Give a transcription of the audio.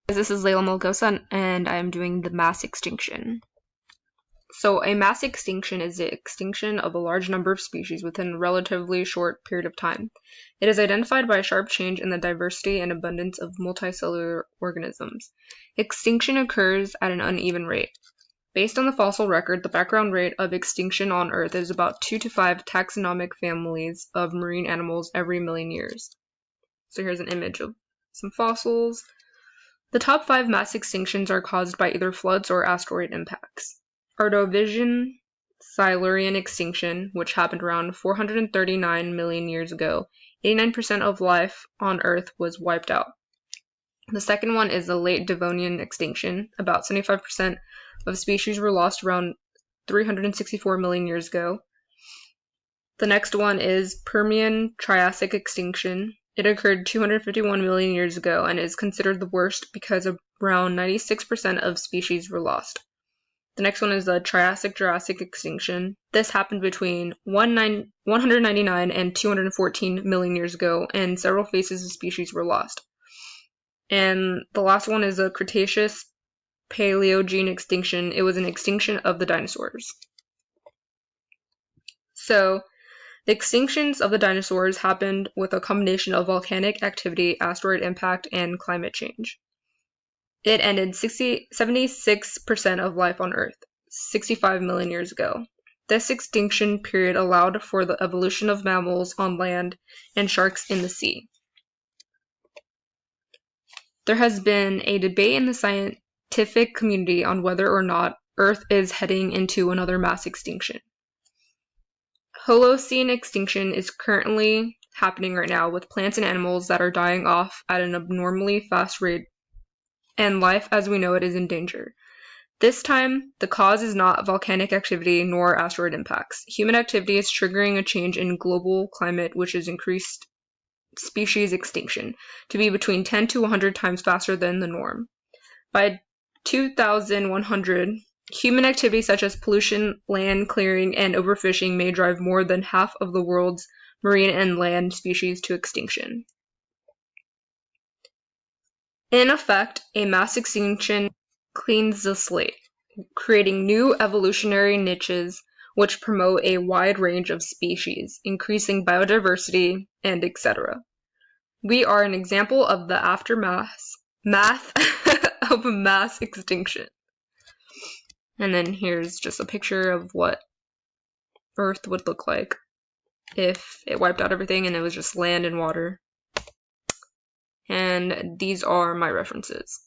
This is Layla Melgosa, and I am doing the mass extinction. So a mass extinction is the extinction of a large number of species within a relatively short period of time. It is identified by a sharp change in the diversity and abundance of multicellular organisms. Extinction occurs at an uneven rate. Based on the fossil record, the background rate of extinction on Earth is about 2 to 5 taxonomic families of marine animals every million years. So here's an image of some fossils. The top 5 mass extinctions are caused by either floods or asteroid impacts. Ordovician Silurian extinction, which happened around 439 million years ago, 89% of life on Earth was wiped out. The second one is the late Devonian extinction. About 75% of species were lost around 364 million years ago. The next one is Permian Triassic extinction. It occurred 251 million years ago and is considered the worst because around 96% of species were lost. The next one is the Triassic-Jurassic extinction. This happened between 199 and 214 million years ago, and several phases of species were lost. And the last one is the Cretaceous-Paleogene extinction. It was an extinction of the dinosaurs. So, the extinctions of the dinosaurs happened with a combination of volcanic activity, asteroid impact, and climate change. It ended 76% of life on Earth, 65 million years ago. This extinction period allowed for the evolution of mammals on land and sharks in the sea. There has been a debate in the scientific community on whether or not Earth is heading into another mass extinction. Holocene extinction is currently happening right now with plants and animals that are dying off at an abnormally fast rate, and life as we know it is in danger. This time, the cause is not volcanic activity nor asteroid impacts. Human activity is triggering a change in global climate, which has increased species extinction to be between 10 to 100 times faster than the norm. By 2100, human activity such as pollution, land clearing, and overfishing may drive more than half of the world's marine and land species to extinction. In effect, a mass extinction cleans the slate, creating new evolutionary niches which promote a wide range of species, increasing biodiversity, and etc. We are an example of the aftermath of a mass extinction. And then here's just a picture of what Earth would look like if it wiped out everything and it was just land and water. And these are my references.